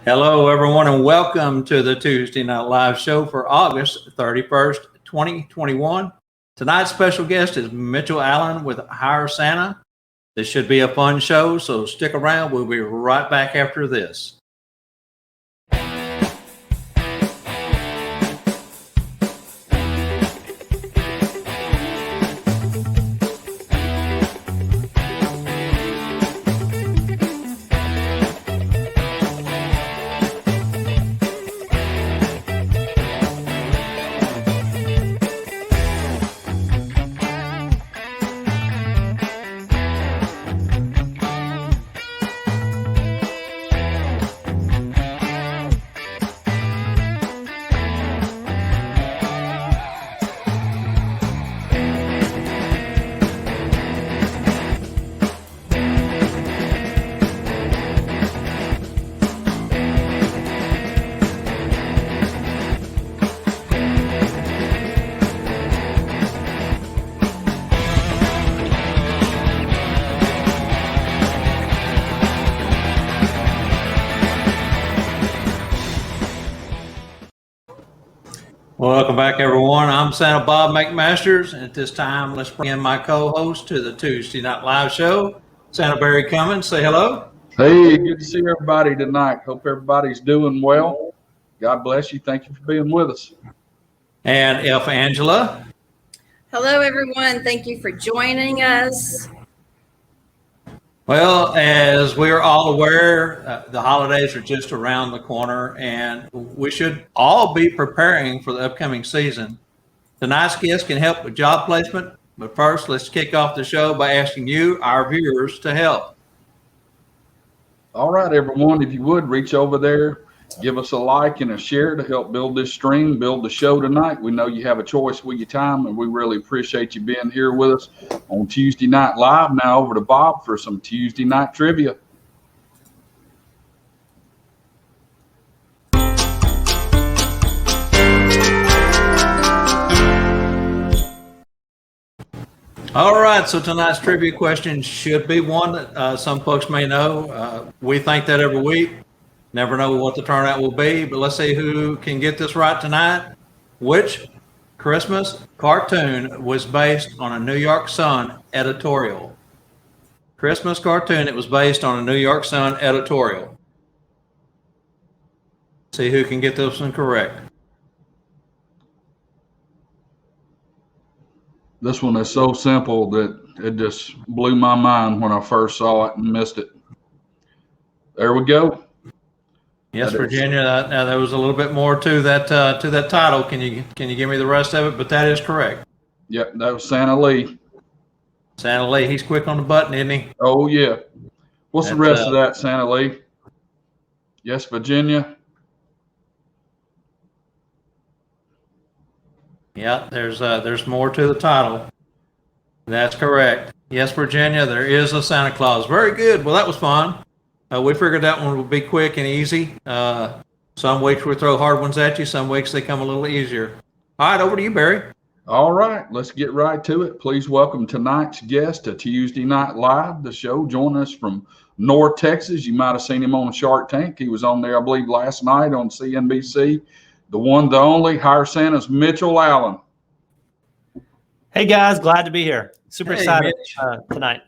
Hello, everyone, and welcome to the Tuesday Night Live show for August 31st, 2021. Tonight's special guest is Mitchell Allen with HireSanta. This should be a fun show, so stick around. We'll be right back after this. Welcome back, everyone. I'm Santa Bob McMasters, and at this time, let's bring in my co-host to the Tuesday Night Live show, Santa Barry Cummins. Say hello. Hey, good to see everybody tonight. Hope everybody's doing well. God bless you. Thank you for being with us. And F. Angela. Hello, everyone. Thank you for joining us. Well, as we are all aware, the holidays are just around the corner, and we should all be preparing for the upcoming season. Tonight's guest can help with job placement, but first, let's kick off the show by asking you, our viewers, to help. All right, everyone, if you would, reach over there, give us a like and a share to help build this stream, build the show tonight. We know you have a choice with your time, and we really appreciate you being here with us on Tuesday Night Live. Now over to Bob for some Tuesday night trivia. All right, so tonight's trivia question should be one that some folks may know. We think that every week. Never know what the turnout will be, but let's see who can get this right tonight. Which Christmas cartoon was based on a New York Sun editorial? Christmas cartoon that was based on a New York Sun editorial. See who can get this one correct. This one is so simple that it just blew my mind when I first saw it and missed it. There we go. Yes, Virginia. Now there was a little bit more to that title. Can you give me the rest of it? But that is correct. Yep, that was Santa Lee. Santa Lee. He's quick on the button, isn't he? Oh yeah. What's the rest of that, Santa Lee? Yes, Virginia. Yeah, there's more to the title. That's correct. Yes, Virginia. There is a Santa Claus. Very good. Well, that was fun. We figured that one would be quick and easy. Some weeks we throw hard ones at you. Some weeks they come a little easier. All right, over to you, Barry. All right, let's get right to it. Please welcome tonight's guest to Tuesday Night Live, the show. Joining us from North Texas. You might have seen him on Shark Tank. He was on there, I believe, last night on CNBC. The one, the only, HireSanta's Mitchell Allen. Hey, guys. Glad to be here. Super excited tonight.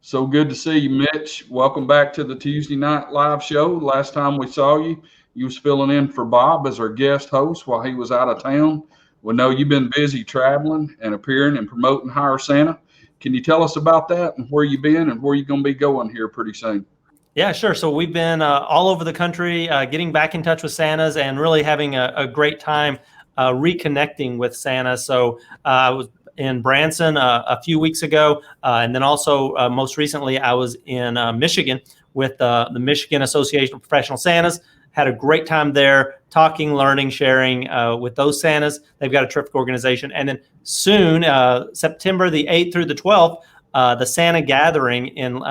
So good to see you, Mitch. Welcome back to the Tuesday Night Live show. Last time we saw you, you was filling in for Bob as our guest host while he was out of town. We know you've been busy traveling and appearing and promoting HireSanta. Can you tell us about that and where you've been and where you're going to be going here pretty soon? Yeah, sure. So we've been all over the country, getting back in touch with Santas and really having a great time reconnecting with Santa. So I was in Branson a few weeks ago. And then also most recently, I was in Michigan with the Michigan Association of Professional Santas. Had a great time there, talking, learning, sharing with those Santas. They've got a terrific organization. And then soon, September the 8th through the 12th, the Santa Gathering in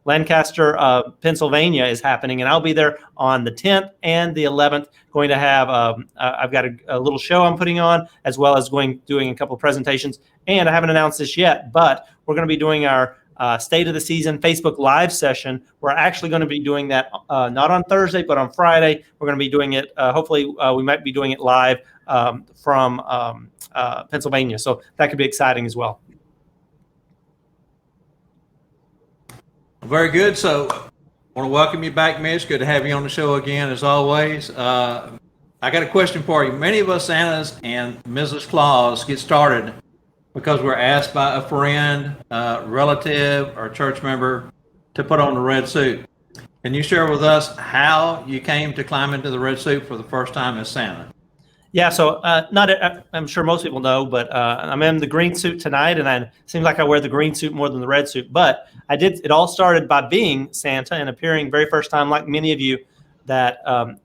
Lancaster, Pennsilvania is happening. And I'll be there on the 10th and the 11th, going to have, I've got a little show I'm putting on, as well as doing a couple of presentations. And I haven't announced this yet, but we're going to be doing our State of the Season Facebook Live session. We're actually going to be doing that not on Thursday, but on Friday. We're going to be doing it. Hopefully, we might be doing it live from Pennsylvania. So that could be exciting as well. Very good. So I want to welcome you back, Mitch. Good to have you on the show again, as always. I got a question for you. Many of us Santas and Mrs. Claus get started because we're asked by a friend, relative, or church member to put on the red suit. Can you share with us how you came to climb into the red suit for the first time as Santa? Yeah, so I'm sure most people know, but I'm in the green suit tonight, and it seems like I wear the green suit more than the red suit. But it all started by being Santa and appearing very first time, like many of you, that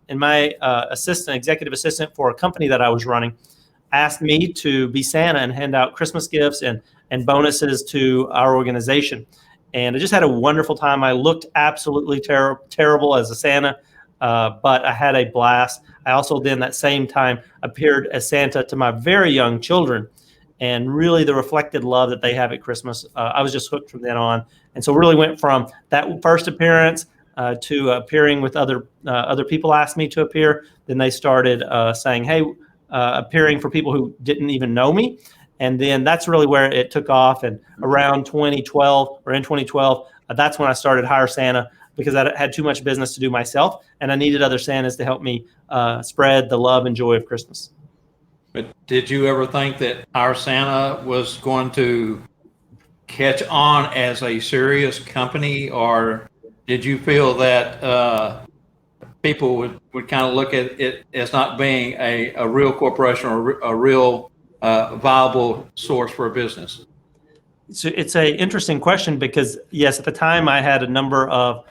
in my executive assistant for a company that I was running, asked me to be Santa and hand out Christmas gifts and bonuses to our organization. And I just had a wonderful time. I looked absolutely terrible as a Santa, but I had a blast. I also then that same time appeared as Santa to my very young children, and really the reflected love that they have at Christmas. I was just hooked from then on. And so really went from that first appearance to appearing with other people asked me to appear. Then they started saying, hey, appearing for people who didn't even know me. And then that's really where it took off. And around 2012 or in 2012, that's when I started HireSanta, because I had too much business to do myself, and I needed other Santas to help me spread the love and joy of Christmas. But did you ever think that HireSanta was going to catch on as a serious company, or did you feel that people would kind of look at it as not being a real corporation or a real viable source for a business? So it's an interesting question, because yes, at the time I had a number of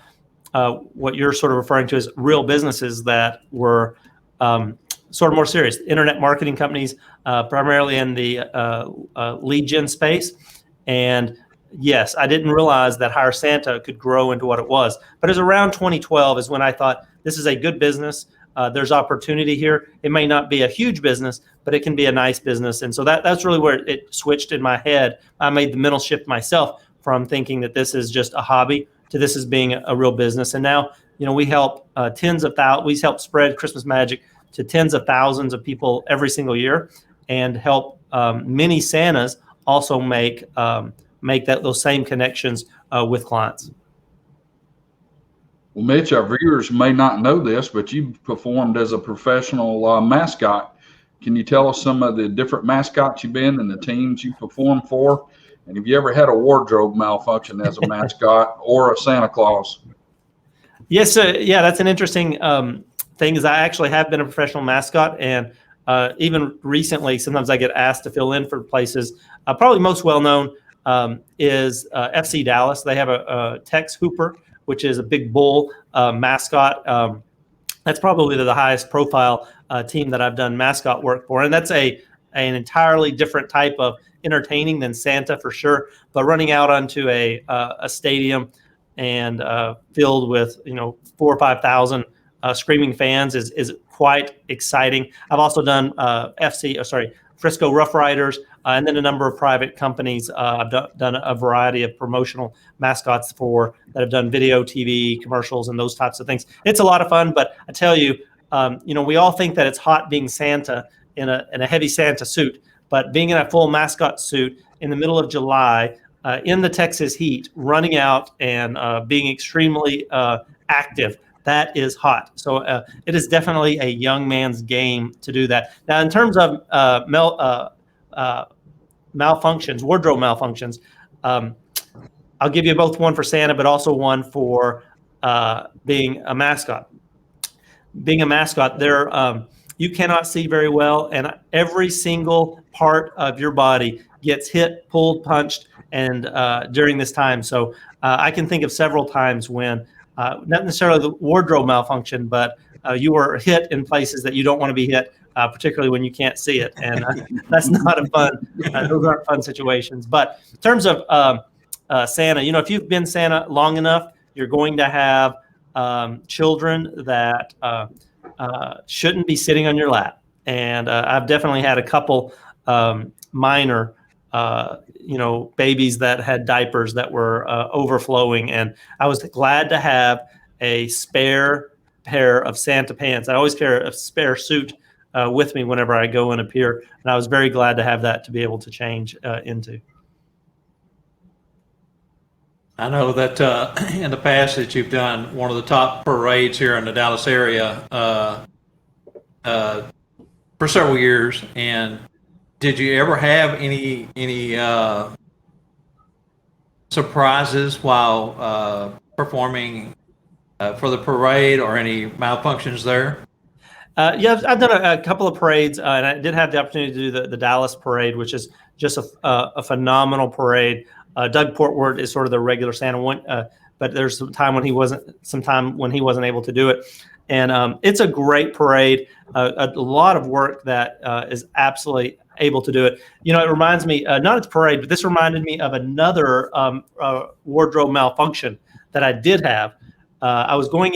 what you're sort of referring to as real businesses that were sort of more serious, internet marketing companies, primarily in the lead gen space. And yes, I didn't realize that HireSanta could grow into what it was. But it was around 2012 is when I thought, this is a good business. There's opportunity here. It may not be a huge business, but it can be a nice business. And so that's really where it switched in my head. I made the mental shift myself from thinking that this is just a hobby to this is being a real business. And now, we help we help spread Christmas magic to tens of thousands of people every single year, and help many Santas also make those same connections with clients. Well, Mitch, our viewers may not know this, but you performed as a professional mascot. Can you tell us some of the different mascots you've been and the teams you performed for? And have you ever had a wardrobe malfunction as a mascot or a Santa Claus? Yes, yeah, that's an interesting thing. Is I actually have been a professional mascot, and even recently, sometimes I get asked to fill in for places. Probably most well known is FC Dallas. They have a Tex Hooper, which is a big bull mascot. That's probably the highest profile team that I've done mascot work for, and that's an entirely different type of entertaining than Santa for sure. But running out onto a stadium and filled with 4,000 or 5,000 screaming fans is quite exciting. I've also done Frisco Rough Riders, and then a number of private companies. I've done a variety of promotional mascots that have done video, TV, commercials, and those types of things. It's a lot of fun, but I tell you, we all think that it's hot being Santa in a heavy Santa suit, but being in a full mascot suit in the middle of July in the Texas heat, running out and being extremely active, that is hot. So it is definitely a young man's game to do that. Now, in terms of malfunctions, wardrobe malfunctions, I'll give you both one for Santa, but also one for being a mascot. Being a mascot, you cannot see very well, and every single part of your body gets hit, pulled, punched, and during this time. So I can think of several times when not necessarily the wardrobe malfunction, but you were hit in places that you don't want to be hit, particularly when you can't see it, and that's not a fun. Those aren't fun situations. But in terms of Santa, if you've been Santa long enough, you're going to have children that shouldn't be sitting on your lap, and I've definitely had a couple minor babies that had diapers that were overflowing. And I was glad to have a spare pair of Santa pants. I always carry a spare suit with me whenever I go and appear. And I was very glad to have that to be able to change into. I know that in the past that you've done one of the top parades here in the Dallas area for several years. And did you ever have any surprises while performing for the parade, or any malfunctions there? Yeah, I've done a couple of parades, and I did have the opportunity to do the Dallas parade, which is just a phenomenal parade. Doug Portward is sort of the regular Santa one, but there's some time when he wasn't able to do it. And it's a great parade, a lot of work that is absolutely able to do it. It reminds me, not its parade, but this reminded me of another wardrobe malfunction that I did have. I was going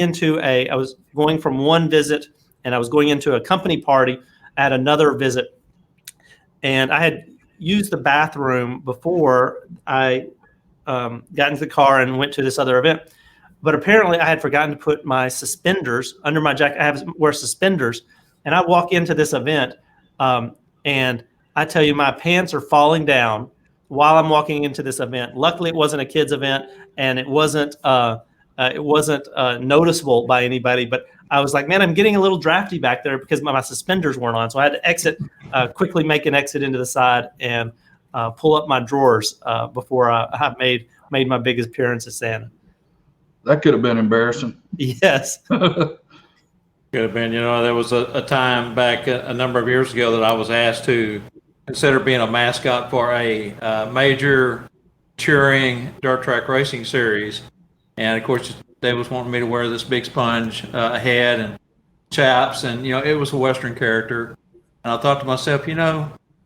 from one visit, and I was going into a company party at another visit. And I had used the bathroom before I got into the car and went to this other event. But apparently I had forgotten to put my suspenders under my jacket. I wear suspenders, and I walk into this event, and I tell you, my pants are falling down while I'm walking into this event. Luckily, it wasn't a kids event, and it wasn't noticeable by anybody. But I was like, man, I'm getting a little drafty back there because my suspenders weren't on. So I had to exit, quickly make an exit into the side, and pull up my drawers before I made my biggest appearance as Santa. That could have been embarrassing. Yes. Could have been. There was a time back a number of years ago that I was asked to consider being a mascot for a major touring dirt track racing series. And of course, they was wanting me to wear this big sponge head and chaps, and it was a Western character. And I thought to myself,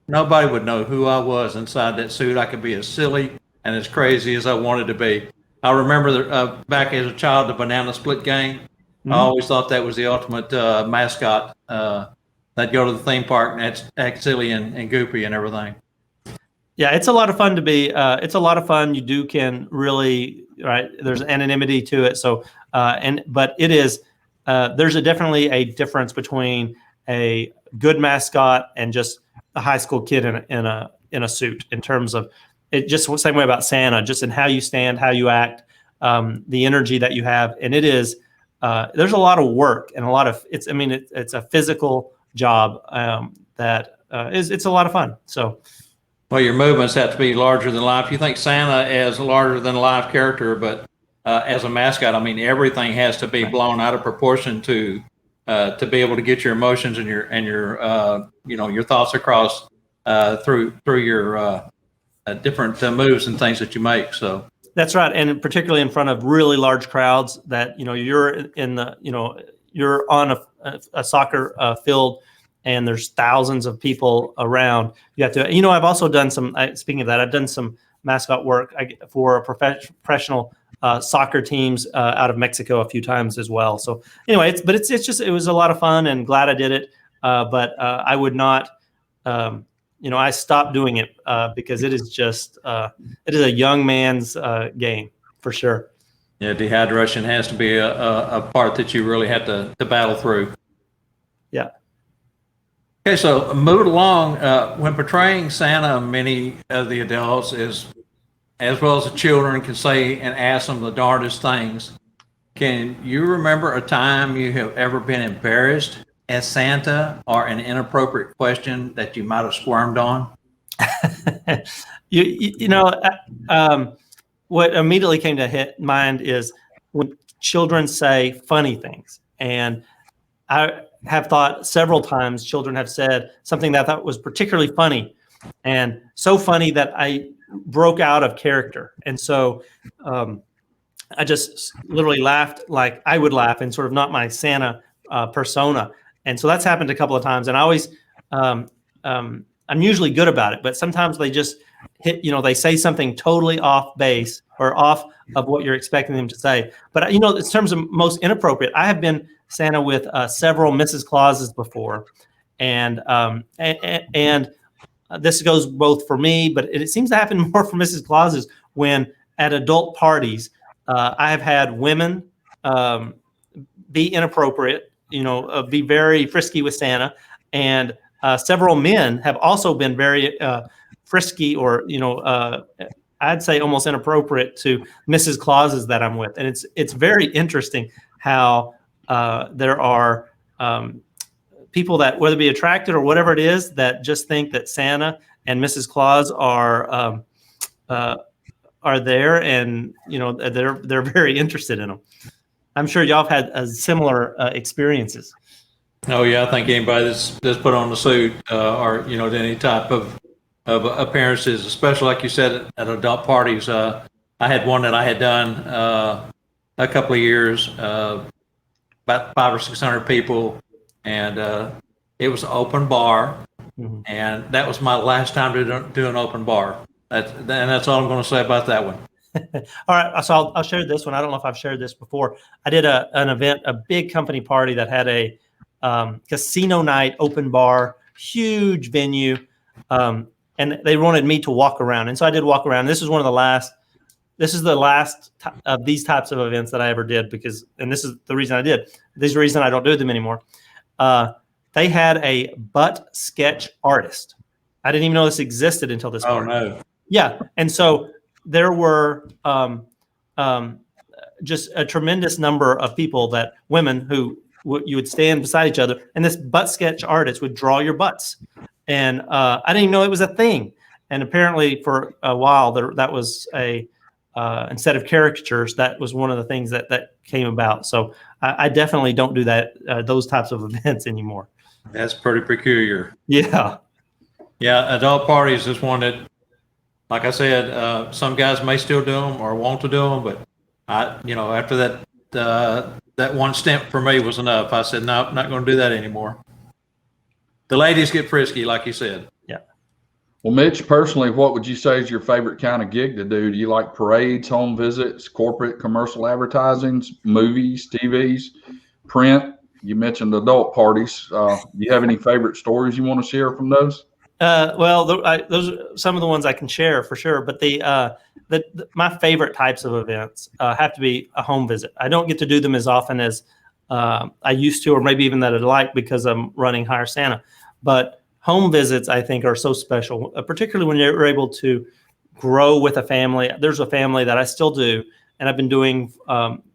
nobody would know who I was inside that suit. I could be as silly and as crazy as I wanted to be. I remember back as a child, the banana split game. Mm-hmm. I always thought that was the ultimate mascot. They'd go to the theme park and act silly and goopy and everything. Yeah, it's a lot of fun to be. It's a lot of fun. You can really, right? There's anonymity to it. So, but it is. There's definitely a difference between a good mascot and just a high school kid in a suit, in terms of it. Just the same way about Santa, just in how you stand, how you act, the energy that you have, and it is. There's a lot of work and a lot of it's. I mean, it's a physical job that it's a lot of fun. So. Well, your movements have to be larger than life. You think Santa is a larger than life character, but as a mascot, I mean, everything has to be blown out of proportion to be able to get your emotions and your thoughts across through your different moves and things that you make. So that's right, and particularly in front of really large crowds. That you're on a soccer field. And there's thousands of people around. You have to, I've also done speaking of that, I've done some mascot work for professional soccer teams out of Mexico a few times as well. So anyway, it was a lot of fun, and glad I did it. But I would not, I stopped doing it because it is just, it is a young man's game for sure. Yeah, dehydration has to be a part that you really have to battle through. Yeah. Okay, so moving along, when portraying Santa, many of the adults, as well as the children, can say and ask them the darndest things. Can you remember a time you have ever been embarrassed as Santa, or an inappropriate question that you might have squirmed on? What immediately came to mind is when children say funny things. And I have thought several times children have said something that I thought was particularly funny, and so funny that I broke out of character. And so I just literally laughed like I would laugh, and sort of not my Santa persona. And so that's happened a couple of times. And I always, I'm usually good about it, but sometimes they just hit, they say something totally off base or off of what you're expecting them to say. But, in terms of most inappropriate, I have been Santa with several Mrs. Clauses before. And this goes both for me, but it seems to happen more for Mrs. Claus's when at adult parties, I have had women be inappropriate, be very frisky with Santa, and several men have also been very frisky or I'd say almost inappropriate to Mrs. Claus's that I'm with, and it's very interesting how there are people that, whether it be attracted or whatever it is, that just think that Santa and Mrs. Claus are there, and they're very interested in them. I'm sure y'all have had similar experiences. Oh yeah, I think anybody that's put on the suit or any type of appearances, especially like you said at adult parties. I had one that I had done a couple of years, about 500 or 600 people, and it was an open bar, and that was my last time to do an open bar. That's all I'm going to say about that one. All right, so I'll share this one. I don't know if I've shared this before. I did an event, a big company party that had a casino night, open bar, huge venue, and they wanted me to walk around, and so I did walk around. This is one of the last. This is the last of these types of events that I ever did and this is the reason I did. This is the reason I don't do them anymore. They had a butt sketch artist. I didn't even know this existed until this party. Oh no! Yeah, and so there were just a tremendous number of people, women who you would stand beside each other, and this butt sketch artist would draw your butts. And I didn't even know it was a thing. And apparently for a while that was instead of caricatures, that was one of the things that came about. So I definitely don't do those types of events anymore. That's pretty peculiar. Yeah. Yeah, adult parties is one that, like I said, some guys may still do them or want to do them, but after that one stint for me was enough. I said, no, I'm not going to do that anymore. The ladies get frisky, like you said. Yeah. Well, Mitch, personally, what would you say is your favorite kind of gig to do? Do you like parades, home visits, corporate commercial advertisings, movies, TVs, print? You mentioned adult parties. Do you have any favorite stories you want to share from those? Well, those are some of the ones I can share for sure. But my favorite types of events have to be a home visit. I don't get to do them as often as I used to, or maybe even that I'd like, because I'm running HireSanta. But home visits, I think, are so special, particularly when you're able to grow with a family. There's a family that I still do, and I've been doing,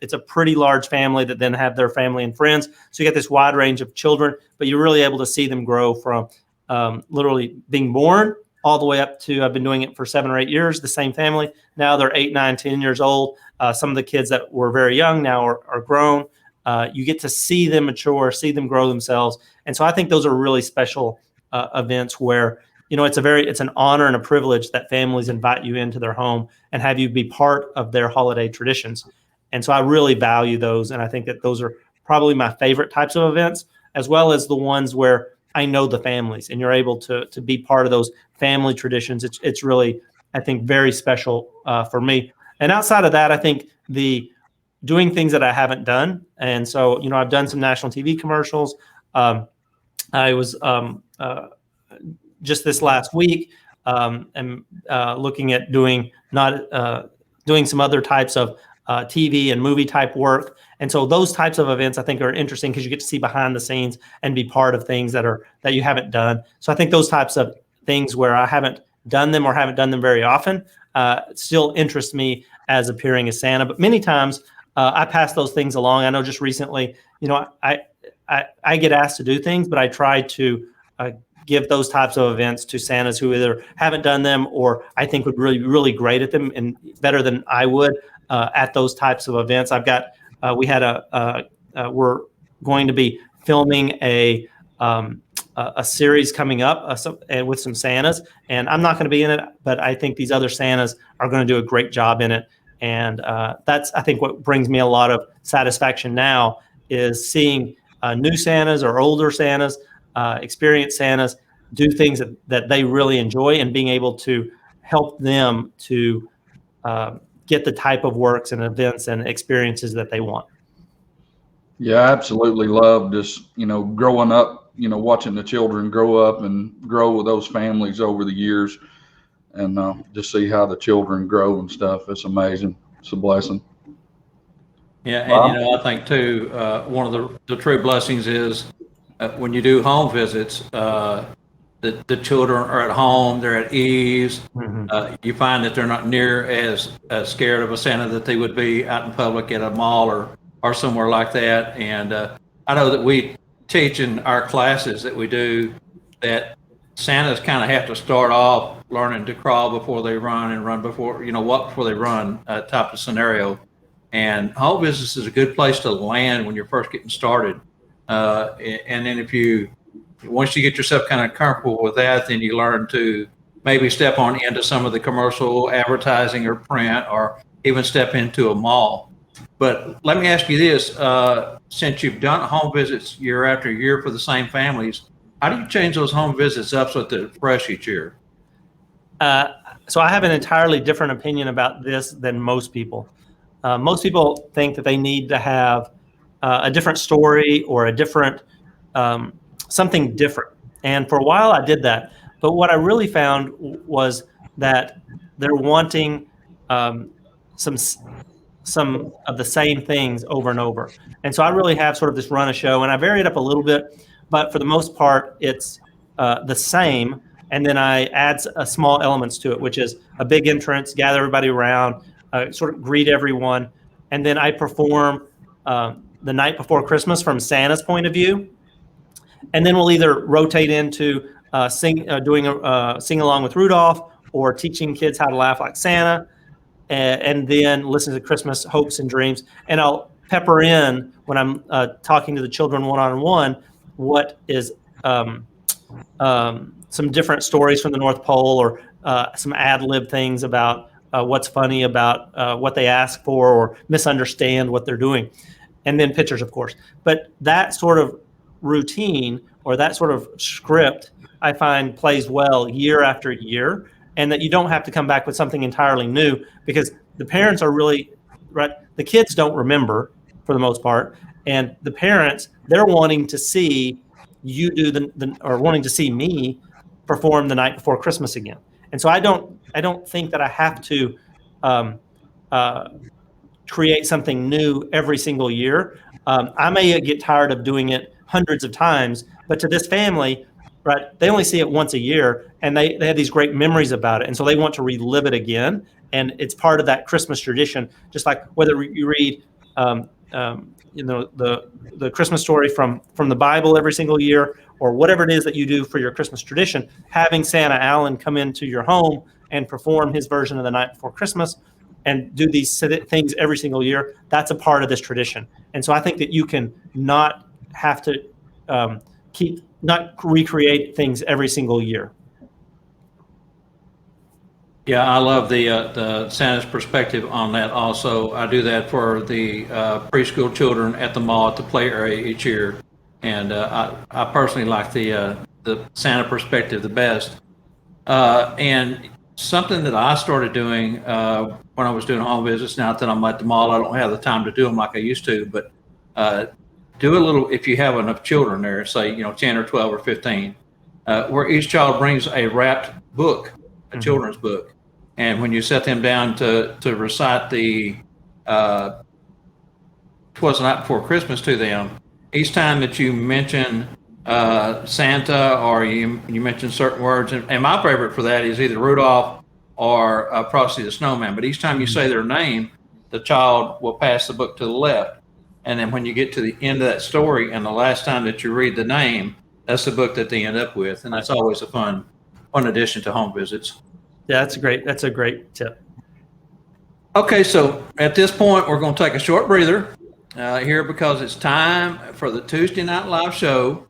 it's a pretty large family that then have their family and friends. So you get this wide range of children, but you're really able to see them grow from literally being born all the way up to, I've been doing it for 7 or 8 years, the same family. Now they're 8, 9, 10 years old. Some of the kids that were very young now are grown. You get to see them mature, see them grow themselves. And so I think those are really special events where, it's an honor and a privilege that families invite you into their home and have you be part of their holiday traditions. And so I really value those. And I think that those are probably my favorite types of events, as well as the ones where I know the families and you're able to be part of those family traditions. It's really, I think, very special for me. And outside of that, I think doing things that I haven't done. And so, I've done some national TV commercials. I was just this last week and looking at doing some other types of TV and movie type work. And so those types of events I think are interesting because you get to see behind the scenes and be part of things that you haven't done. So I think those types of things where I haven't done them or haven't done them very often still interest me as appearing as Santa. But many times I pass those things along. I know just recently, I get asked to do things, but I try to give those types of events to Santas who either haven't done them or I think would really, really great at them and better than I would at those types of events. We're going to be filming a series coming up with some Santas, and I'm not going to be in it, but I think these other Santas are going to do a great job in it. And that's, I think, what brings me a lot of satisfaction now is seeing new Santas or older Santas, experienced Santas do things that they really enjoy and being able to help them to get the type of works and events and experiences that they want. Yeah, I absolutely love just, growing up watching the children grow up and grow with those families over the years, and just see how the children grow and stuff. It's amazing. It's a blessing. Yeah, and I think too, one of the true blessings is when you do home visits, the children are at home, they're at ease. Mm-hmm. You find that they're not near as scared of a Santa that they would be out in public at a mall or somewhere like that. And I know that we teach in our classes that we do that Santas kind of have to start off learning to crawl before they run and run before, walk before they run type of scenario. And home visits is a good place to land when you're first getting started. And then once you get yourself kind of comfortable with that, then you learn to maybe step on into some of the commercial advertising or print, or even step into a mall. But let me ask you this, since you've done home visits year after year for the same families, how do you change those home visits up so that they're fresh each year? So I have an entirely different opinion about this than most people. Most people think that they need to have a different story or a different something different. And for a while I did that. But what I really found was that they're wanting some of the same things over and over. And so I really have sort of this run a show, and I vary it up a little bit, but for the most part, it's the same. And then I add small elements to it, which is a big entrance, gather everybody around, sort of greet everyone. And then I perform the night before Christmas from Santa's point of view. And then we'll either rotate into doing a sing along with Rudolph, or teaching kids how to laugh like Santa, and then listen to Christmas hopes and dreams. And I'll pepper in, when I'm talking to the children one-on-one, what is some different stories from the North Pole, or some ad-lib things about what's funny about what they ask for or misunderstand what they're doing. And then pictures, of course. But that sort of routine, or that sort of script, I find plays well year after year, and that you don't have to come back with something entirely new, because the parents are really, right, the kids don't remember for the most part, and the parents, they're wanting to see you do or wanting to see me perform the night before Christmas again. And so I don't think that I have to create something new every single year. I may get tired of doing it hundreds of times, but to this family, right, they only see it once a year, and they have these great memories about it, and so they want to relive it again. And it's part of that Christmas tradition, just like whether you read the Christmas story from the Bible every single year, or whatever it is that you do for your Christmas tradition. Having Santa Allen come into your home and perform his version of the night before Christmas and do these things every single year, that's a part of this tradition. And so I think that you can not have to not recreate things every single year. Yeah, I love the Santa's perspective on that also. I do that for the preschool children at the mall at the play area each year. And I personally like the Santa perspective the best. And something that I started doing when I was doing home visits, now that I'm at the mall, I don't have the time to do them like I used to, but do a little, if you have enough children there, say, 10 or 12 or 15, where each child brings a wrapped book, a children's book. And when you set them down to recite the 'Twas the Night Before Christmas to them, each time that you mention Santa, or you mention certain words, and my favorite for that is either Rudolph or Frosty the Snowman, but each time you say their name, the child will pass the book to the left. And then when you get to the end of that story and the last time that you read the name, that's the book that they end up with. And that's always a fun addition to home visits. Yeah, that's a great tip. Okay, so at this point, we're going to take a short breather here, because it's time for the Tuesday Night Live show,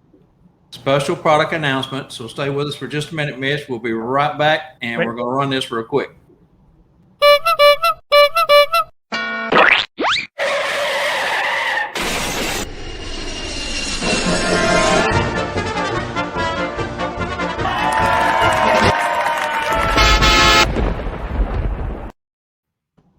special product announcement. So stay with us for just a minute, Mitch. We'll be right back, and we're going to run this real quick.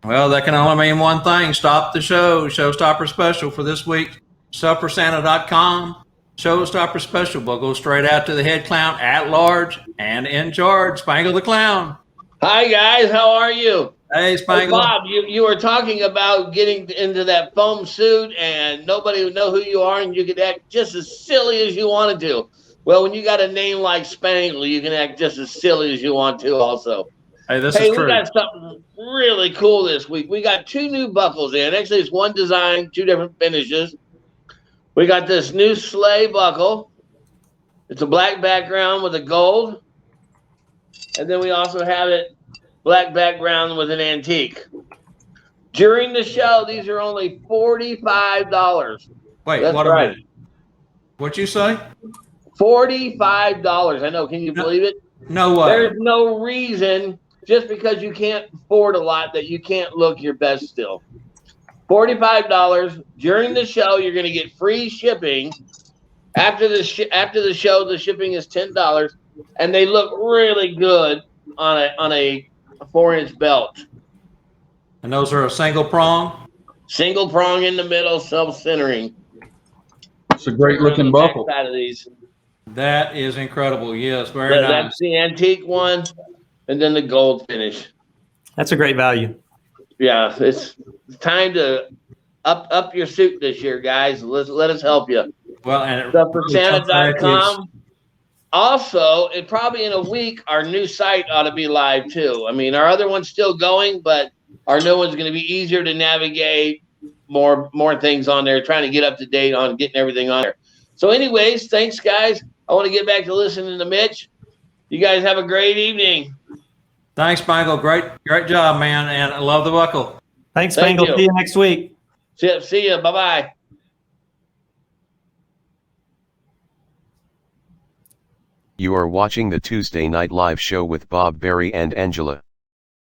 Well, that can only mean one thing. Stop the show. Showstopper special for this week. SufferSanta.com. Showstopper special, but go straight out to the head clown at large and in charge, Spangle the Clown. Hi guys, how are you? Hey, Hey, Spangle. Bob, you were talking about getting into that foam suit and nobody would know who you are and you could act just as silly as you wanted to. Well, when you got a name like Spangle, you can act just as silly as you want to also. Hey, this Hey, is we true. got something really cool this week. We got 2 new buckles in. Actually, it's one design, 2 different finishes. We got this new sleigh buckle. It's a black background with a gold. And then we also have it black background with an antique. During the show, these are only $45. Wait, That's what a right. minute. What'd you say? $45. I know. Can you believe it? No way. There's no reason just because you can't afford a lot that you can't look your best still. $45 during the show. You're going to get free shipping. After the show, the shipping is $10, and they look really good on a 4-inch belt. And those are a single prong? Single prong in the middle, self-centering. It's a great looking buckle. Side of these. That is incredible. Yes, very nice. That's the antique one, and then the gold finish. That's a great value. Yeah, it's time to up your suit this year, guys. Let us help you. Well, and StuffForSanta.com. Also, probably in a week, our new site ought to be live too. I mean, our other one's still going, but our new one's going to be easier to navigate. More things on there. Trying to get up to date on getting everything on there. So, anyways, thanks, guys. I want to get back to listening to Mitch. You guys have a great evening. Thanks, Spangle. Great job, man. And I love the buckle. Thanks, Thank Spangle. you. See you next week. See you. Bye-bye. You are watching the Tuesday Night Live show with Bob Berry and Angela.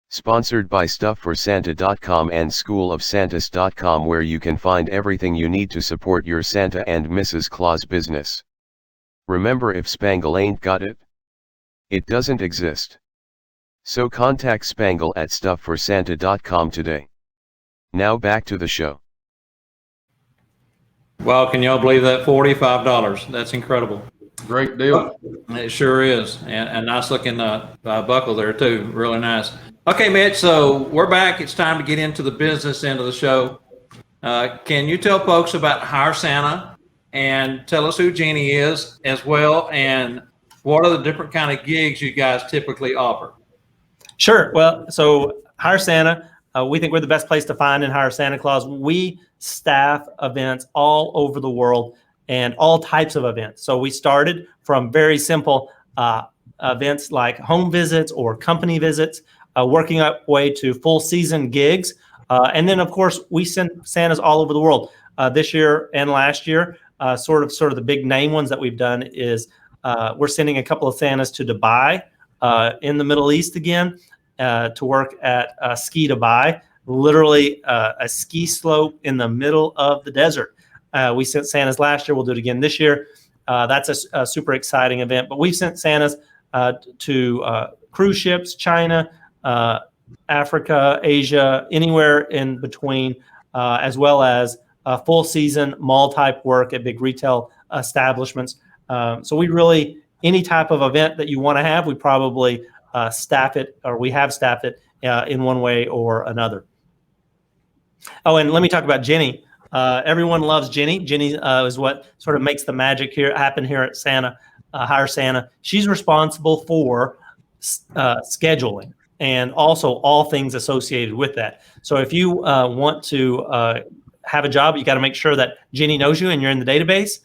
Sponsored by StuffForSanta.com and SchoolOfSantas.com, where you can find everything you need to support your Santa and Mrs. Claus business. Remember, if Spangle ain't got it, it doesn't exist. So contact Spangle at StuffForSanta.com today. Now back to the show. Well, can y'all believe that? $45. That's incredible. Great deal. It sure is. And nice looking buckle there too. Really nice. Okay, Mitch, so we're back. It's time to get into the business end of the show. Can you tell folks about HireSanta and tell us who Jeannie is as well, and what are the different kind of gigs you guys typically offer? Sure. Well, so HireSanta, we think we're the best place to find and hire Santa Claus. We staff events all over the world and all types of events. So we started from very simple events like home visits or company visits, working our way to full season gigs. And then, of course, we send Santas all over the world. This year and last year, sort of the big name ones that we've done is we're sending a couple of Santas to Dubai in the Middle East again to work at Ski Dubai, literally a ski slope in the middle of the desert. We sent Santas last year. We'll do it again this year. That's a super exciting event. But we've sent Santas to cruise ships, China, Africa, Asia, anywhere in between, as well as full season mall type work at big retail establishments. So we really, any type of event that you want to have, we probably staff it, or we have staffed it in one way or another. Oh, and let me talk about Jenny. Everyone loves Jenny. Jenny is what sort of makes the magic happen here at Santa, HireSanta. She's responsible for scheduling and also all things associated with that. So if you want to have a job, you got to make sure that Jenny knows you and you're in the database.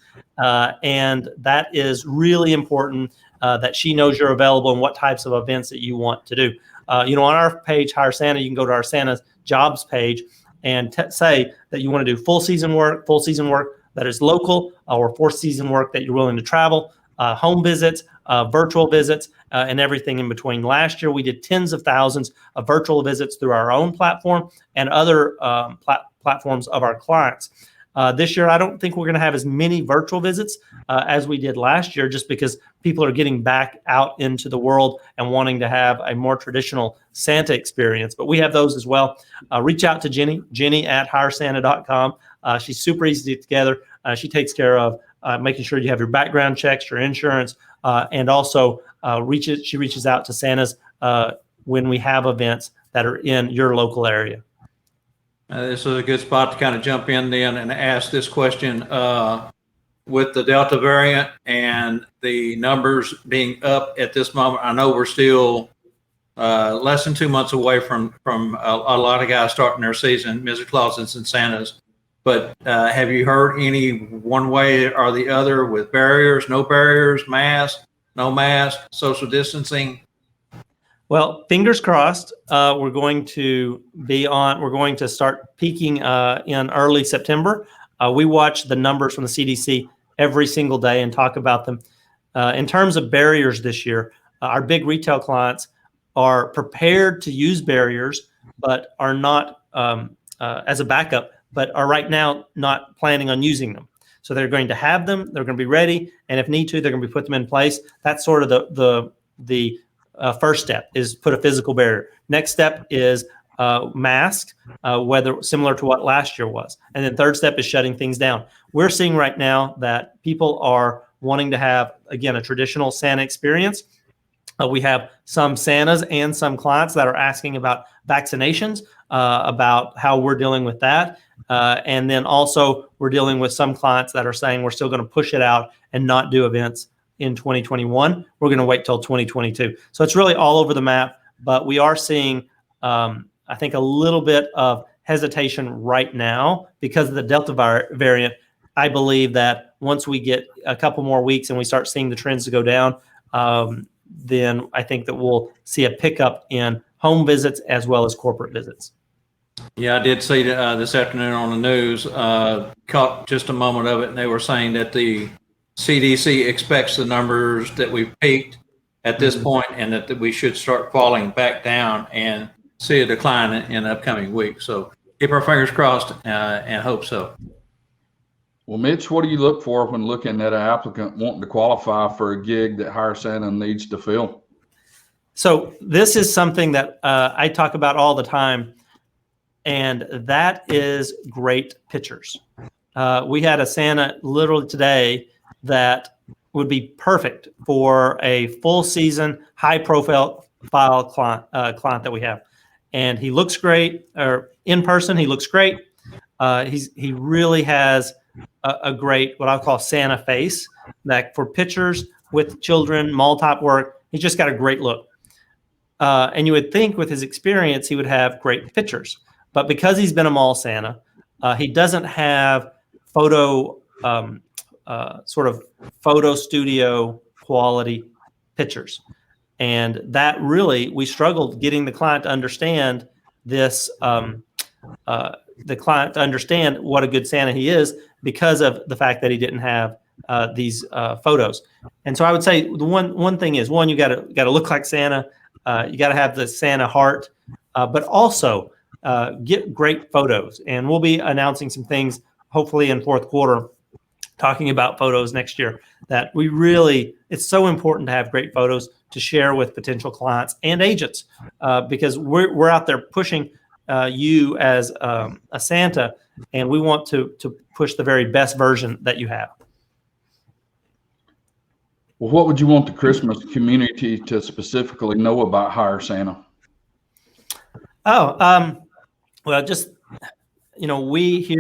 And that is really important, that she knows you're available and what types of events that you want to do. On our page, HireSanta, you can go to our Santa jobs page and say that you want to do full season work that is local, or full season work that you're willing to travel, home visits, virtual visits, and everything in between. Last year, we did tens of thousands of virtual visits through our own platform and other platforms of our clients. This year, I don't think we're going to have as many virtual visits as we did last year, just because people are getting back out into the world and wanting to have a more traditional Santa experience. But we have those as well. Reach out to Jenny at HireSanta.com. She's super easy to get together. She takes care of making sure you have your background checks, your insurance, and also she reaches out to Santas when we have events that are in your local area. This is a good spot to kind of jump in then and ask this question. With the Delta variant and the numbers being up at this moment, I know we're still less than 2 months away from a lot of guys starting their season, Mrs. Clausens and Santas. But have you heard any one way or the other with barriers, no barriers, mask, no mask, social distancing? Well, fingers crossed. We're going to start peaking in early September. We watch the numbers from the CDC every single day and talk about them. In terms of barriers this year, our big retail clients are prepared to use barriers, but are not as a backup, but are right now not planning on using them. So they're going to have them, they're going to be ready, and if need to, they're going to put them in place. That's sort of the first step, is put a physical barrier. Next step is mask, whether similar to what last year was. And then third step is shutting things down. We're seeing right now that people are wanting to have, again, a traditional Santa experience. We have some Santas and some clients that are asking about vaccinations, about how we're dealing with that. And then also we're dealing with some clients that are saying we're still going to push it out and not do events in 2021. We're going to wait till 2022. So it's really all over the map, but we are seeing, I think, a little bit of hesitation right now because of the Delta variant. I believe that once we get a couple more weeks and we start seeing the trends go down, then I think that we'll see a pickup in home visits as well as corporate visits. Yeah, I did see this afternoon on the news, caught just a moment of it, and they were saying that the CDC expects the numbers that we've peaked at this point and that we should start falling back down and see a decline in the upcoming weeks. So keep our fingers crossed and hope so. Well, Mitch, what do you look for when looking at an applicant wanting to qualify for a gig that HireSanta needs to fill? So this is something that I talk about all the time, and that is great pictures. We had a Santa literally today that would be perfect for a full season, high profile client that we have. And he looks great, or in person, he looks great. He really has a great, what I'll call Santa face, that for pictures with children, mall top work, he's just got a great look. And you would think with his experience, he would have great pictures. But because he's been a mall Santa, he doesn't have sort of photo studio quality pictures. And that really, we struggled getting the client to understand this, the client to understand what a good Santa he is because of the fact that he didn't have these photos. And so I would say the one thing is, one, you got to look like Santa. You got to have the Santa heart, but also get great photos. And we'll be announcing some things hopefully in fourth quarter, talking about photos next year, that it's so important to have great photos to share with potential clients and agents, because we're out there pushing you as a Santa, and we want to push the very best version that you have. Well, what would you want the Christmas community to specifically know about HireSanta? Well, just, we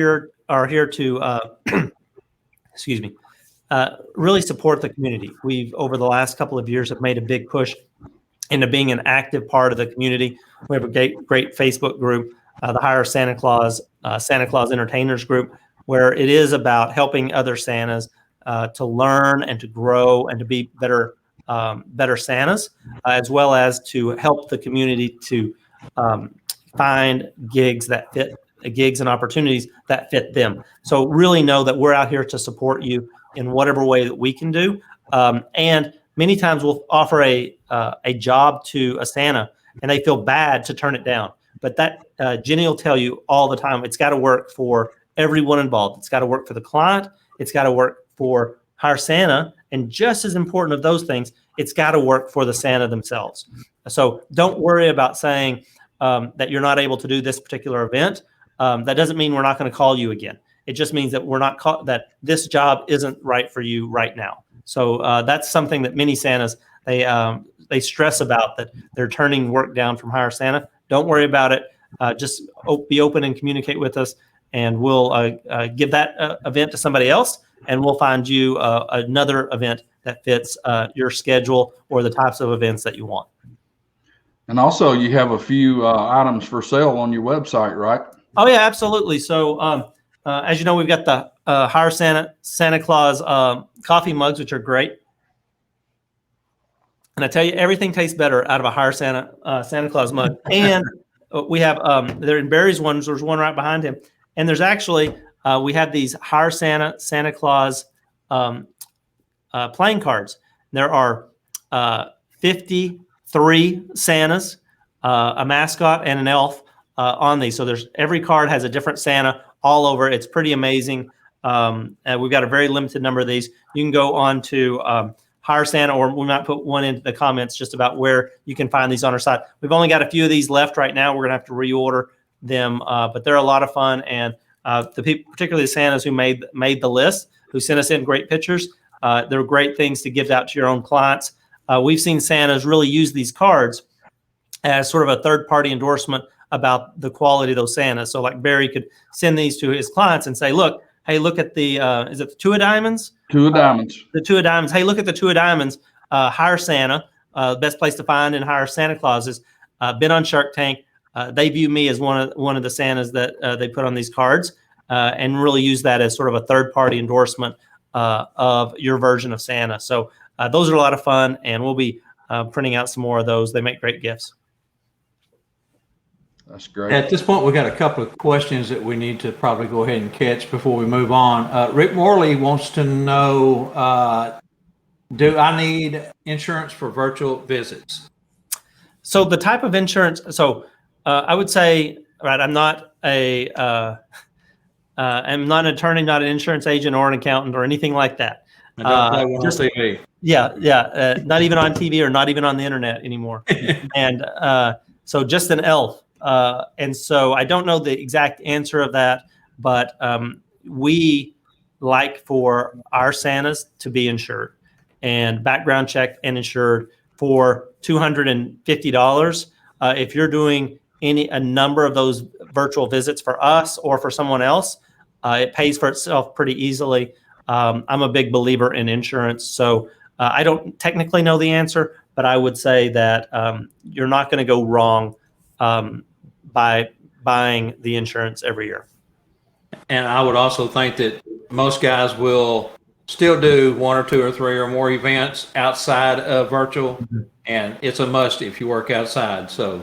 are here to, excuse me, really support the community. We've, over the last couple of years, have made a big push into being an active part of the community. We have a great Facebook group, the Hire Santa Claus Entertainers group, where it is about helping other Santas to learn and to grow and to be better Santas, as well as to help the community to find gigs and opportunities that fit them. So really know that we're out here to support you in whatever way that we can do. And many times we'll offer a job to a Santa and they feel bad to turn it down. But that Jenny will tell you all the time, it's got to work for everyone involved. It's got to work for the client. It's got to work for HireSanta. And just as important of those things, it's got to work for the Santa themselves. So don't worry about saying that you're not able to do this particular event. That doesn't mean we're not going to call you again. It just means that we're not that this job isn't right for you right now. So that's something that many Santas, they stress about, that they're turning work down from HireSanta. Don't worry about it. Just be open and communicate with us, and we'll give that event to somebody else, and we'll find you another event that fits your schedule or the types of events that you want. And also, you have a few items for sale on your website, right? Oh yeah, absolutely. So as you know, we've got the HireSanta Santa Claus coffee mugs, which are great. And I tell you, everything tastes better out of a HireSanta Santa Claus mug. And we have they're in Barry's ones. There's one right behind him. And there's actually we have these HireSanta Santa Claus playing cards. There are 53 Santas, a mascot, and an elf on these. So there's every card has a different Santa all over. It's pretty amazing. And we've got a very limited number of these. You can go on to HireSanta, or we might put one into the comments just about where you can find these on our site. We've only got a few of these left right now. We're gonna have to reorder them, but they're a lot of fun. And the people, particularly the Santas who made the list, who sent us in great pictures, they're great things to give out to your own clients. We've seen Santas really use these cards as sort of a third-party endorsement about the quality of those Santas. So like Barry could send these to his clients and say, look, hey, look at the, is it the Two of Diamonds? Two of Diamonds. The Two of Diamonds. Hey, look at the Two of Diamonds. HireSanta, best place to find and hire Santa Clauses. Been on Shark Tank. They view me as one of the Santas that they put on these cards, and really use that as sort of a third-party endorsement of your version of Santa. So those are a lot of fun, and we'll be printing out some more of those. They make great gifts. That's great. At this point, we've got a couple of questions that we need to probably go ahead and catch before we move on. Rick Morley wants to know, do I need insurance for virtual visits? So the type of insurance, so I would say, right, I'm not an attorney, not an insurance agent or an accountant or anything like that. I don't play one on TV. Yeah, not even on TV or not even on the internet anymore. And so just an elf. And so I don't know the exact answer of that, but we like for our Santas to be insured and background checked and insured for $250. If you're doing a number of those virtual visits for us or for someone else, it pays for itself pretty easily. I'm a big believer in insurance, so I don't technically know the answer, but I would say that you're not going to go wrong by buying the insurance every year. And I would also think that most guys will still do one or two or three or more events outside of virtual, and it's a must if you work outside. So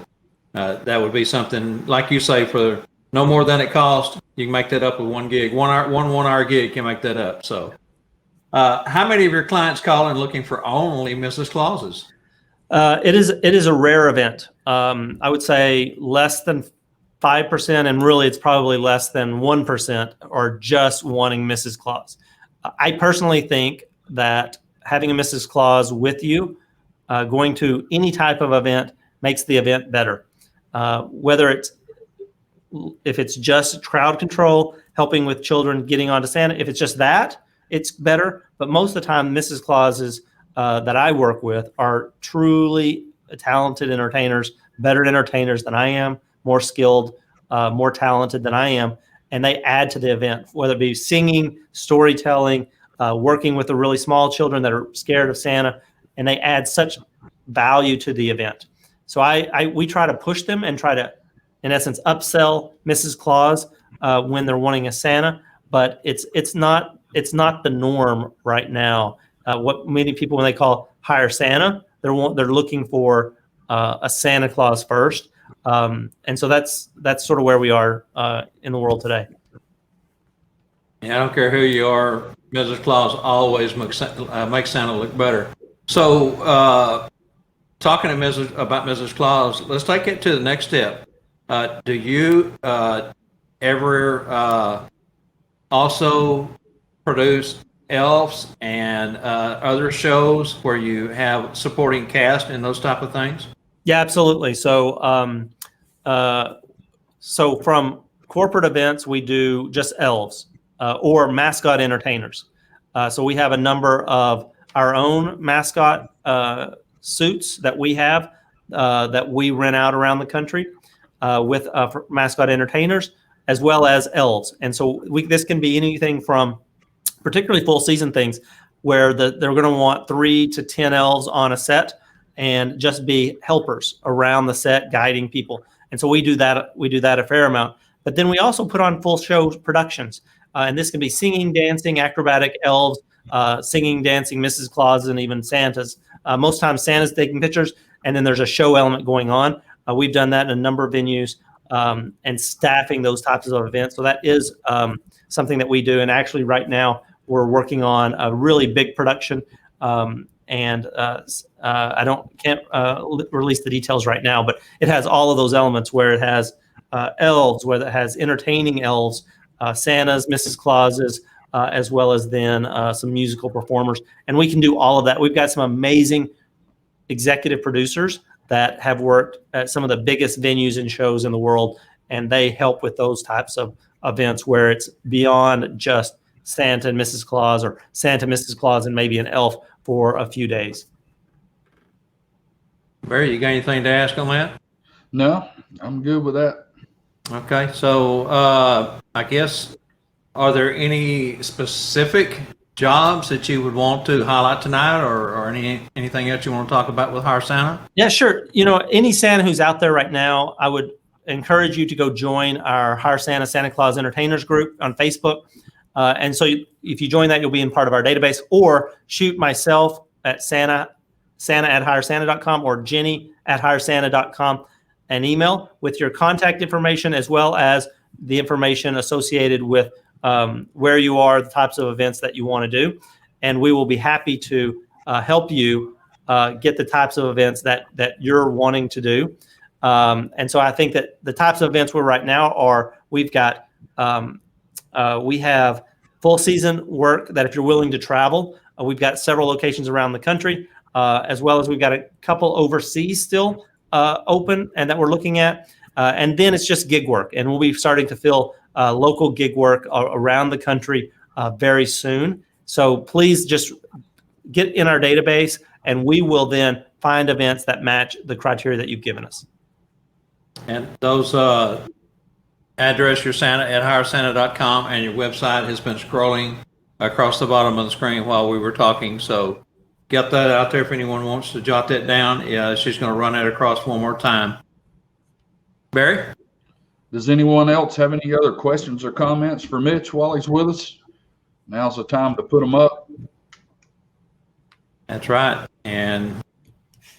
that would be something, like you say, for no more than it costs. You can make that up with one gig. One hour gig can make that up. So how many of your clients call in looking for only Mrs. Clauses? It is a rare event. I would say less than 5%, and really it's probably less than 1% are just wanting Mrs. Claus. I personally think that having a Mrs. Claus with you, going to any type of event, makes the event better. Whether if it's just crowd control, helping with children getting onto Santa, if it's just that, it's better. But most of the time, Mrs. Clauses that I work with are truly talented entertainers, better entertainers than I am, more skilled, more talented than I am. And they add to the event, whether it be singing, storytelling, working with the really small children that are scared of Santa, and they add such value to the event. So we try to push them and try to, in essence, upsell Mrs. Claus when they're wanting a Santa, but it's not the norm right now. What many people, when they call HireSanta, they're looking for a Santa Claus first, and so that's sort of where we are in the world today. Yeah, I don't care who you are, Mrs. Claus always makes Santa look better. So, talking about Mrs. Claus, let's take it to the next step. Do you ever also produce elves and other shows where you have supporting cast and those type of things? Yeah, absolutely. So from corporate events, we do just elves. or mascot entertainers. So we have a number of our own mascot suits that we have that we rent out around the country with mascot entertainers, as well as elves. And so this can be anything from particularly full season things where they're going to want 3 to 10 elves on a set and just be helpers around the set guiding people. And so we do that a fair amount. But then we also put on full show productions. And this can be singing, dancing, acrobatic elves, singing, dancing, Mrs. Claus, and even Santas. Most times Santa's taking pictures, and then there's a show element going on. We've done that in a number of venues and staffing those types of events. So that is something that we do. And actually right now we're working on a really big production. And I can't release the details right now, but it has all of those elements where it has elves, where it has entertaining elves, Santas, Mrs. Clauses, as well as then some musical performers. And we can do all of that. We've got some amazing executive producers that have worked at some of the biggest venues and shows in the world, and they help with those types of events where it's beyond just Santa and Mrs. Claus, or Santa, Mrs. Claus, and maybe an elf for a few days. Barry, you got anything to ask on that? No, I'm good with that. Okay, so I guess, are there any specific jobs that you would want to highlight tonight, or anything else you want to talk about with HireSanta? Yeah, sure. Any Santa who's out there right now, I would encourage you to go join our HireSanta Santa Claus Entertainers group on Facebook. And so if you join that, you'll be in part of our database, or shoot myself at Santa@HireSanta.com or Jenny@HireSanta.com an email with your contact information, as well as the information associated with where you are, the types of events that you want to do. And we will be happy to help you get the types of events that you're wanting to do. And so I think that the types of events we're right now are, we have full season work that if you're willing to travel, we've got several locations around the country, as well as we've got a couple overseas still open and that we're looking at. And then it's just gig work, and we'll be starting to fill local gig work around the country very soon. So please just get in our database, and we will then find events that match the criteria that you've given us. And those address your Santa at HireSanta.com, and your website has been scrolling across the bottom of the screen while we were talking. So get that out there if anyone wants to jot that down. Yeah, she's going to run it across one more time. Barry? Does anyone else have any other questions or comments for Mitch while he's with us? Now's the time to put them up. That's right. And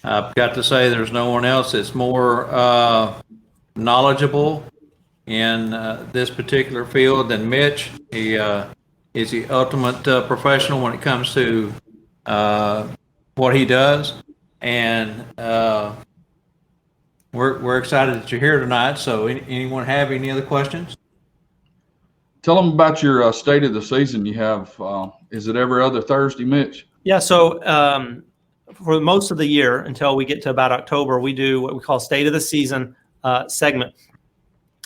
I've got to say, there's no one else that's more knowledgeable in this particular field than Mitch. He is the ultimate professional when it comes to what he does. And we're excited that you're here tonight. So anyone have any other questions? Tell them about your state of the season you have. Is it every other Thursday, Mitch? Yeah, so for most of the year until we get to about October, we do what we call State of the Season segment.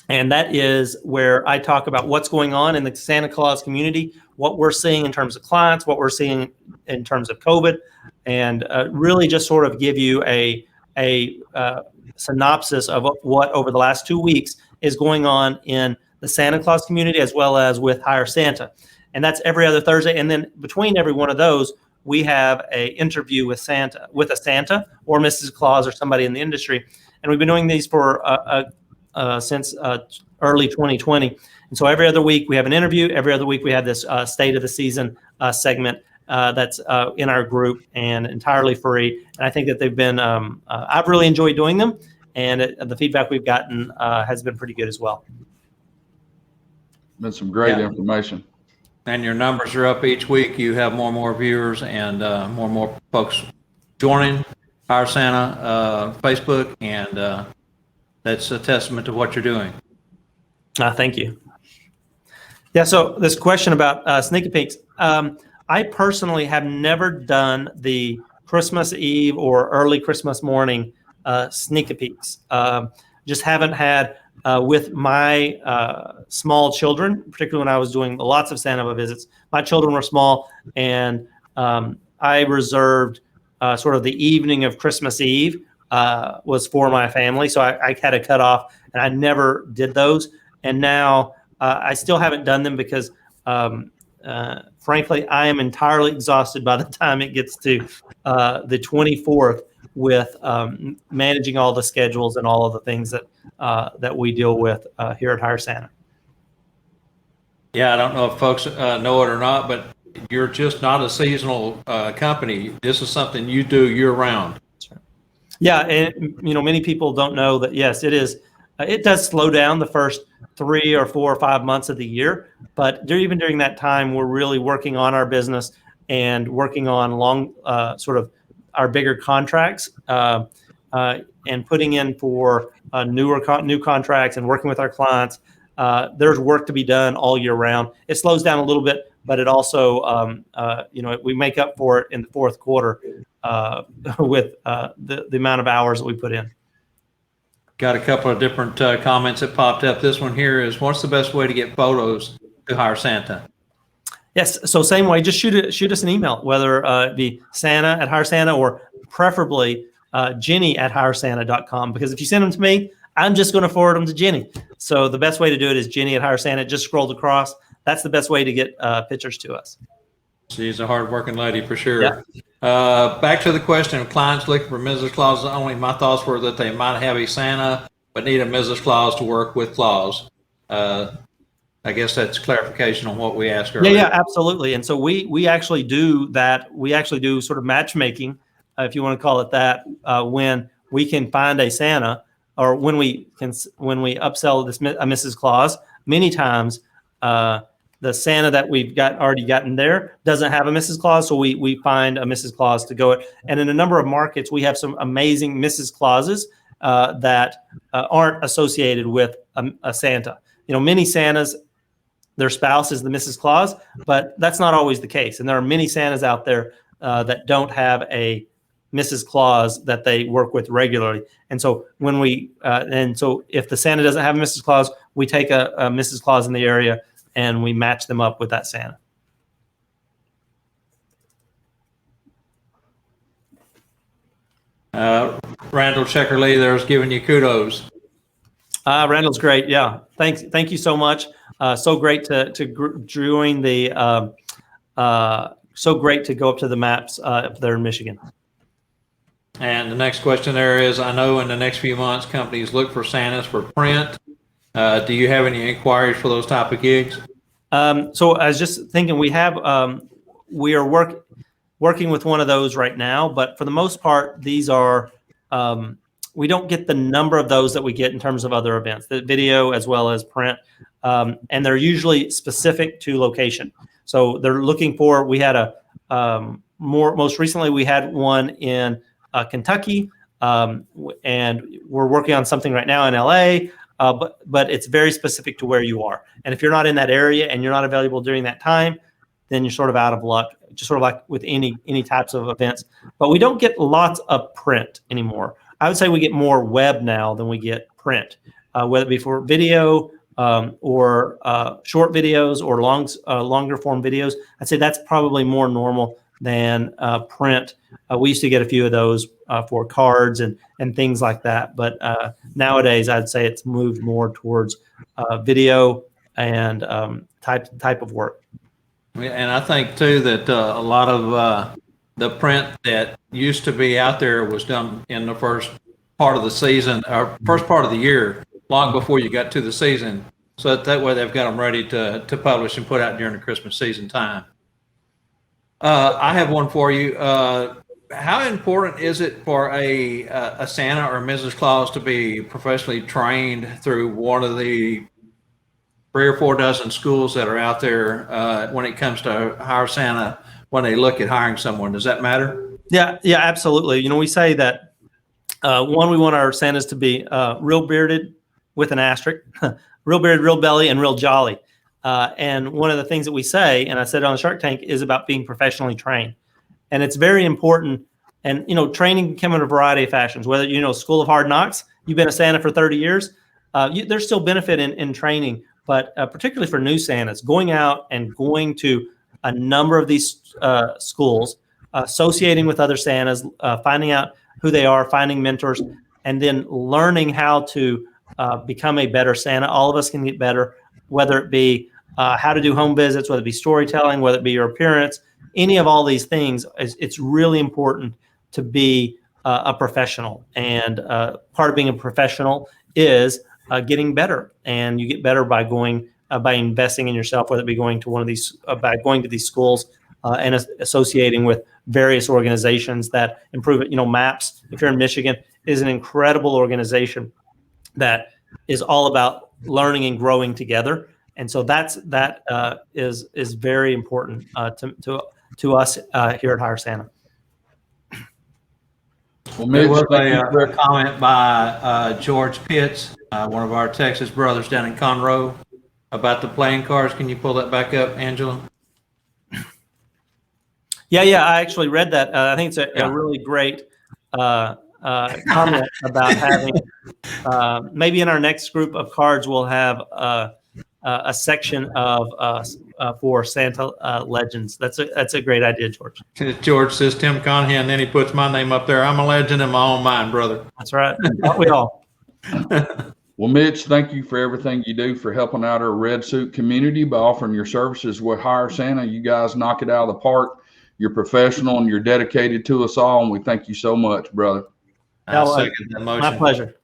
And that is where I talk about what's going on in the Santa Claus community, what we're seeing in terms of clients, what we're seeing in terms of COVID, and really just sort of give you a synopsis of what over the last 2 weeks is going on in the Santa Claus community, as well as with HireSanta. And that's every other Thursday. And then between every one of those, we have a interview with a Santa or Mrs. Claus or somebody in the industry. And we've been doing these for since early 2020. And so every other week we have an interview. Every other week we have this State of the Season segment that's in our group and entirely free. And I think that they've been, I've really enjoyed doing them. And the feedback we've gotten has been pretty good as well. Been some great information. And your numbers are up each week. You have more and more viewers, and more folks joining HireSanta Facebook, and that's a testament to what you're doing. Thank you. Yeah, so this question about sneak peeks. I personally have never done the Christmas Eve or early Christmas morning sneak peeks. Just haven't had with my small children, particularly when I was doing lots of Santa visits. My children were small, and I reserved sort of the evening of Christmas Eve was for my family. So I had a cutoff, and I never did those. And now I still haven't done them because, frankly, I am entirely exhausted by the time it gets to the 24th with managing all the schedules and all of the things that we deal with here at HireSanta. Yeah, I don't know if folks know it or not, but you're just not a seasonal company. This is something you do year round. Yeah, and many people don't know that. Yes, it is. It does slow down the first 3 or 4 or 5 months of the year, but even during that time, we're really working on our business and working on long, sort of our bigger contracts, and putting in for new contracts and working with our clients. There's work to be done all year round. It slows down a little bit, but it also, we make up for it in the fourth quarter with the amount of hours that we put in. Got a couple of different comments that popped up. This one here is, what's the best way to get photos to HireSanta? Yes, so same way, just shoot us an email, whether it be Santa at HireSanta or preferably Jenny at HireSanta.com, because if you send them to me, I'm just going to forward them to Jenny. So the best way to do it is Jenny at HireSanta. Just scrolled across. That's the best way to get pictures to us. She's a hardworking lady for sure. Yeah. Back to the question of clients looking for Mrs. Claus only. My thoughts were that they might have a Santa but need a Mrs. Claus to work with Claus. I guess that's clarification on what we asked earlier. Yeah, absolutely. And so we actually do that. We actually do sort of matchmaking, if you want to call it that, when we can find a Santa, or when we upsell this a Mrs. Claus. Many times, the Santa that we've already gotten there doesn't have a Mrs. Claus, so we find a Mrs. Claus to go. And in a number of markets, we have some amazing Mrs. Clauses that aren't associated with a Santa. Many Santas, their spouse is the Mrs. Claus, but that's not always the case. And there are many Santas out there that don't have a Mrs. Claus that they work with regularly. And so if the Santa doesn't have a Mrs. Claus, we take a Mrs. Claus in the area and we match them up with that Santa. Randall Checkerly there's giving you kudos. Randall's great. Yeah. Thank you so much. So great to join the, so great to go up to the maps up there in Michigan. And the next question there is, I know in the next few months, companies look for Santas for print. Do you have any inquiries for those type of gigs? So I was just thinking we are working with one of those right now, but for the most part, these are, we don't get the number of those that we get in terms of other events, the video as well as print. And they're usually specific to location. So they're looking for, we had most recently we had one in Kentucky, and we're working on something right now in LA, but it's very specific to where you are. And if you're not in that area and you're not available during that time, then you're sort of out of luck, just sort of like with any types of events. But we don't get lots of print anymore. I would say we get more web now than we get print, whether it be for video or short videos or longer form videos. I'd say that's probably more normal than print. We used to get a few of those for cards and things like that. But nowadays, I'd say it's moved more towards video and type of work. And I think too that a lot of the print that used to be out there was done in the first part of the season, or first part of the year, long before you got to the season. So that way they've got them ready to publish and put out during the Christmas season time. I have one for you. How important is it for a Santa or Mrs. Claus to be professionally trained through one of the 3 or 4 dozen schools that are out there when it comes to HireSanta, when they look at hiring someone? Does that matter? Yeah, absolutely. We say that we want our Santas to be real bearded with an asterisk, real bearded, real belly, and real jolly. And one of the things that we say, and I said on Shark Tank, is about being professionally trained. And it's very important. And, training can come in a variety of fashions, whether, School of Hard Knocks, you've been a Santa for 30 years. there's still benefit in training, but particularly for new Santas, going out and going to a number of these schools, associating with other Santas, finding out who they are, finding mentors, and then learning how to become a better Santa. All of us can get better, whether it be how to do home visits, whether it be storytelling, whether it be your appearance, any of all these things. It's really important to be a professional, and part of being a professional is getting better, and you get better by going by investing in yourself, whether it be going to one of these by going to these schools and associating with various organizations that improve it. MAPS, if you're in Michigan, is an incredible organization that is all about learning and growing together, and so that is very important to us here at HireSanta. Well, There Mitch, was thank you a for- comment by George Pitts, one of our Texas brothers down in Conroe, about the playing cards. Can you pull that back up, Angela? Yeah, I actually read that. I think it's Yeah. a really great comment about having maybe in our next group of cards we'll have a section of for Santa legends. That's a great idea, George. George says Tim Conhan, and then he puts my name up there. I'm a legend in my own mind, brother. That's right. Aren't we all? Well, Mitch, thank you for everything you do for helping out our red suit community by offering your services with HireSanta. You guys knock it out of the park. You're professional and you're dedicated to us all, and we thank you so much, brother. I second that motion. My pleasure.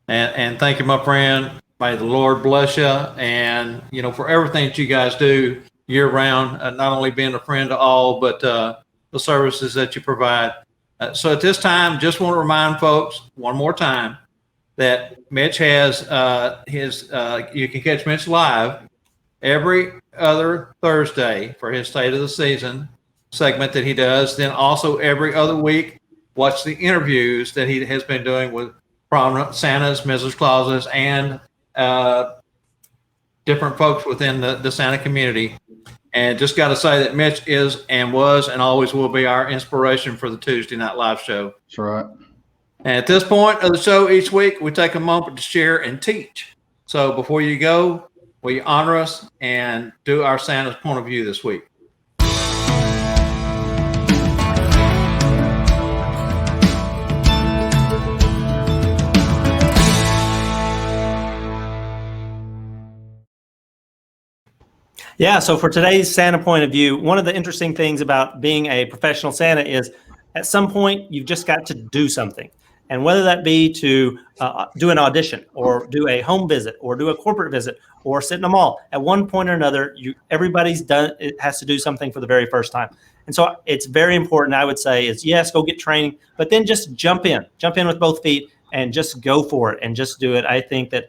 And thank you, my friend. May the Lord bless you, and for everything that you guys do year round, not only being a friend to all, but the services that you provide. So at this time, just want to remind folks one more time that Mitch has you can catch Mitch live every other Thursday for his State of the Season segment that he does. Then also every other week, watch the interviews that he has been doing with prominent Santas, Mrs. Clauses, and different folks within the Santa community. And just got to say that Mitch is and was and always will be our inspiration for the Tuesday Night Live show. That's right. And at this point of the show each week, we take a moment to share and teach. So before you go, will you honor us and do our Santa's point of view this week? Yeah, so for today's Santa point of view, one of the interesting things about being a professional Santa is at some point you've just got to do something. And whether that be to do an audition or do a home visit or do a corporate visit or sit in a mall, at one point or another, everybody's done, it has to do something for the very first time. And so it's very important, I would say, is yes, go get training, but then just jump in with both feet and just go for it and just do it. I think that,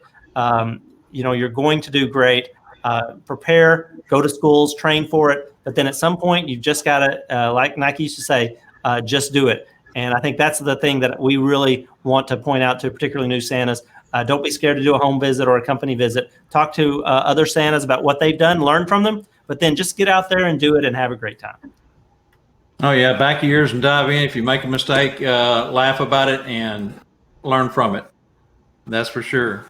you're going to do great. Prepare, go to schools, train for it. But then at some point, you've just got to, like Nike used to say, just do it. And I think that's the thing that we really want to point out to particularly new Santas. Don't be scared to do a home visit or a company visit. Talk to other Santas about what they've done, learn from them, but then just get out there and do it and have a great time. Oh, yeah. Back your ears and dive in. If you make a mistake, laugh about it and learn from it. That's for sure.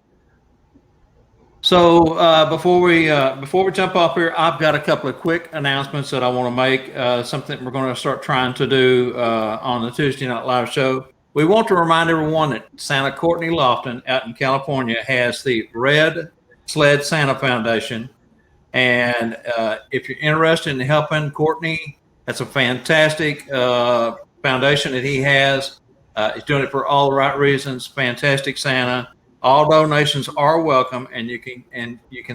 So before we jump off here, I've got a couple of quick announcements that I want to make. Something we're going to start trying to do on the Tuesday Night Live show. We want to remind everyone that Santa Courtney Lofton out in California has the Red Sled Santa Foundation, and if you're interested in helping Courtney, that's a fantastic foundation that he has. He's doing it for all the right reasons. Fantastic Santa. All donations are welcome, and you can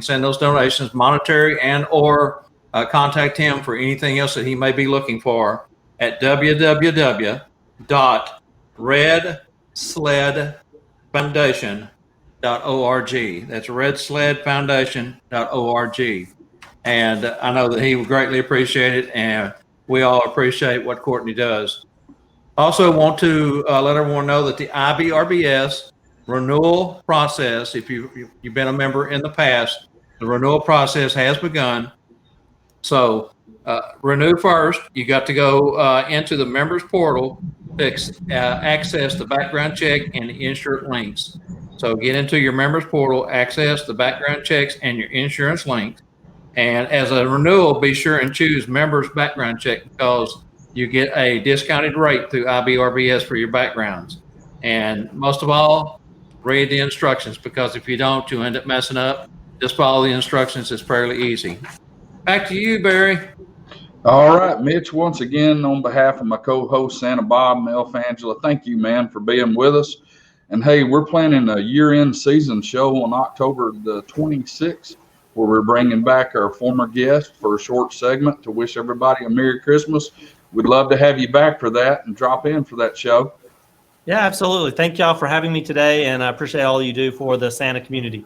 send those donations, monetary and or contact him for anything else that he may be looking for at www.redsledfoundation.org. That's redsledfoundation.org. And I know that he would greatly appreciate it, and we all appreciate what Courtney does. Also want to let everyone know that the IBRBS renewal process, if you've been a member in the past, the renewal process has begun. So renew first. You got to go into the members portal to access the background check and the insert links. So get into your members portal, access the background checks and your insurance links. And as a renewal, be sure and choose members background check because you get a discounted rate through IBRBS for your backgrounds. And most of all, read the instructions because if you don't, you end up messing up. Just follow the instructions. It's fairly easy. Back to you, Barry. All right, Mitch, once again, on behalf of my co-host, Santa Bob and Elf Angela, thank you, man, for being with us. And hey, we're planning a year-end season show on October the 26th, where we're bringing back our former guest for a short segment to wish everybody a Merry Christmas. We'd love to have you back for that and drop in for that show. Yeah, absolutely. Thank y'all for having me today, and I appreciate all you do for the Santa community.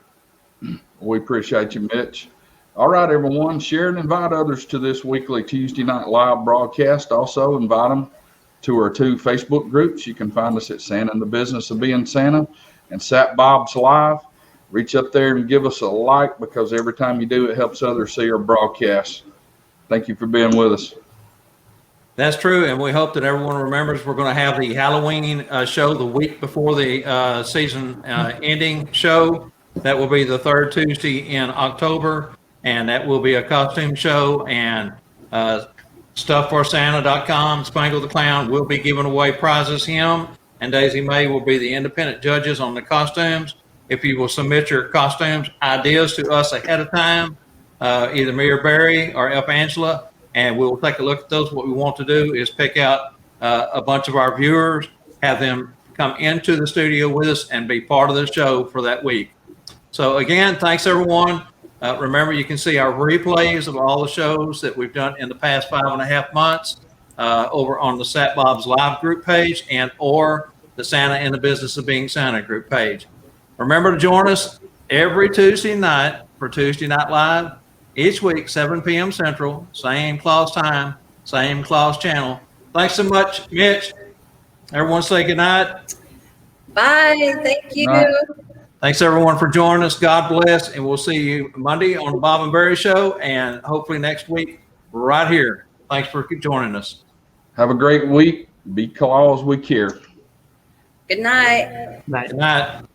We appreciate you, Mitch. All right, everyone, share and invite others to this weekly Tuesday Night Live broadcast. Also, invite them to our 2 Facebook groups. You can find us at Santa in the Business of Being Santa and Sat Bob's Live. Reach up there and give us a like because every time you do, it helps others see our broadcast. Thank you for being with us. That's true, and we hope that everyone remembers we're going to have the Halloween show the week before the season ending show. That will be the 3rd Tuesday in October, and that will be a costume show. And StuffForSanta.com, Spangle the Clown will be giving away prizes. Him and Daisy May will be the independent judges on the costumes. If you will submit your costumes ideas to us ahead of time, either me or Barry or Elf Angela, and we'll take a look at those. What we want to do is pick out a bunch of our viewers, have them come into the studio with us and be part of the show for that week. So again, thanks everyone. Remember, you can see our replays of all the shows that we've done in the past 5.5 months over on the Sat Bob's Live group page and or the Santa in the Business of Being Santa group page. Remember to join us every Tuesday night for Tuesday Night Live. Each week, 7 p.m. Central, same clause time, same clause channel. Thanks so much, Mitch. Everyone say good night. Bye. Thank you. Night. Thanks, everyone, for joining us. God bless, and we'll see you Monday on the Bob and Barry Show, and hopefully next week right here. Thanks for joining us. Have a great week. Be claws we care. Good night. Night. Good night.